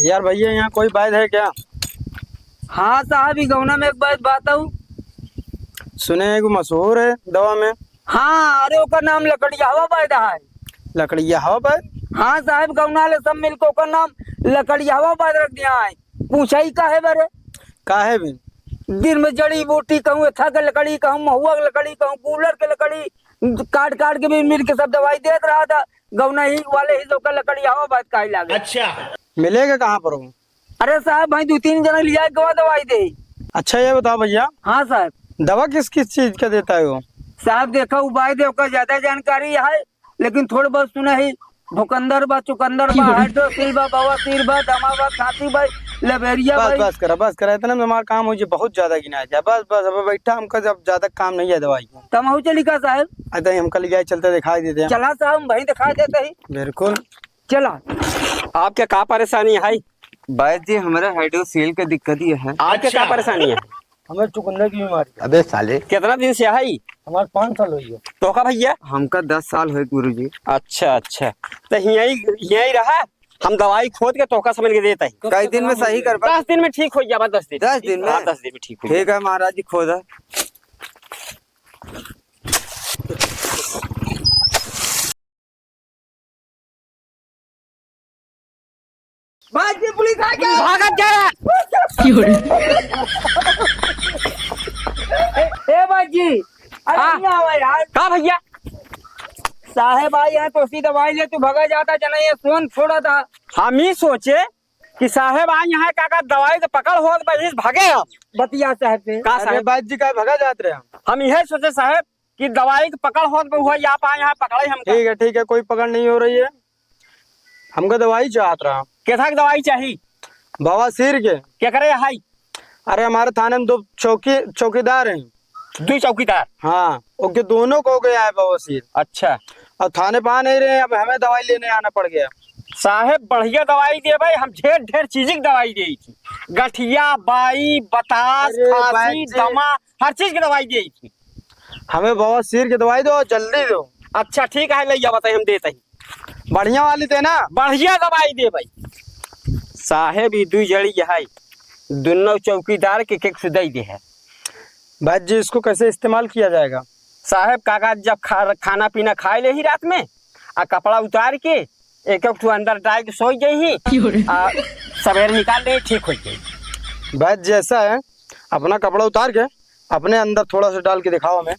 यार भैया यहाँ कोई बात है क्या? हाँ साहब, गौना में एक बात बताऊं। सुने हैं कि मशहूर है दवा में। हाँ, अरे ओकर नाम लकड़ियावा वायदा है। लकड़िया हवा बात। हाँ साहब, गौना ले सब मिलकर ओकर नाम लकड़ियावा वायदा रख दिया है। पूछा ही का है बरे। का है भी? दिन में जड़ी बूटी कहूँ, एथा के लकड़ी कहूँ, महुआ के लकड़ी कहूँ, कूलर के लकड़ी काट काट के भी मिल के सब दवाई देत रहा था। गौना ही वाले ही तो लकड़ियावा बात का ही लागे। अच्छा। मिलेगा कहाँ पर वो? अरे साहब, भाई 2-3 जना लिया गवा दवाई दे। अच्छा ये बताओ भैया, हाँ साहब। दवा किस किस चीज का देता है वो? साहब देखो, उबाई दे ओकर ज्यादा जानकारी है, लेकिन थोड़ा बहुत सुना ही। भुकंदर बा, चुकंदर बा, हाइड्रोसिल बा, बवासीर बा, दमा बा, खांसी बा, लबेरिया बा। बस करा इतना में हमारा काम हो जाए, बहुत ज्यादा गिना है। बस बस अब बैठा, हमका जब ज्यादा काम नहीं है दवाई का। तमाहू चली का साहब? अरे हमका ले जाए, चलते दिखाई देते हैं। चला साहब, भाई दिखा देते ही। बिल्कुल। चला। आपके क्या परेशानी है? भाई जी हमारा हाइड्रोसील का दिक्कत ही है। आपके क्या परेशानी है? हमें चुकंदर की बीमारी। अबे साले, कितना दिन से है? हमारे 5 साल हुई है। तो का भैया? हमका 10 साल हुए गुरुजी। अच्छा अच्छा, तो यही रहा। हम दवाई खोद के तोका समझ के देता है। कई दिन में सही कर पा? 10 दिन में ठीक हो जाएगा। 10 दिन। 10 दिन में? हाँ, 10 दिन में ठीक हो ठीक है महाराज जी, खोदा। भाई पुलिस आ गया। भागत जा रहा। ए बाजी, अरे हाँ। नहीं आवा यार। का भैया? साहेब आई है तो सी दवाई ले, तू भगा जाता जना, ये सोन छोड़ा था। हम ही सोचे कि साहेब आज यहाँ का दवाई तो पकड़ हो तो भागे हम। बतिया साहब से। का अरे साहेब? बात जी का भगा जाते रहे हम। हम यही सोचे साहेब कि दवाई की पकड़ हो तो हुआ, आप आए यहाँ पकड़े हम। ठीक है, कोई पकड़ नहीं हो रही है। हमको दवाई चाहत रहा। कैसा दवाई चाहिए? बवासीर के। क्या करे है? अरे हमारे थाने में 2 चौकीदार हैं। 2 चौकीदार? हाँ, उनके दोनों को हो गया है बवासीर। अच्छा। अब थाने पा नहीं रहे, अब हमें दवाई लेने आना पड़ गया। साहेब बढ़िया दवाई दे भाई, हम ढेर ढेर चीज की दवाई दी थी। गठिया, बाई, बतास, अरे खांसी, बाई जी। दमा, हर चीज की दवाई दी थी। हमें बवासीर की दवाई दो, जल्दी दो। अच्छा ठीक है, ले जा बताइए, हम देते ही। बढ़िया वाली देना। बढ़िया दवाई दे भाई। साहेब ये 2 जड़ी है, दोनों चौकीदार के एक सुदई दे है। भाई जी इसको कैसे इस्तेमाल किया जाएगा? साहेब काका जब खाना पीना खाए ले ही रात में, आ कपड़ा उतार के एक ठो अंदर डाल के सो जाही, सवेरे निकाल ले, ठीक हो जाए। भाई जी ऐसा है, अपना कपड़ा उतार के अपने अंदर थोड़ा सा डाल के दिखाओ हमें।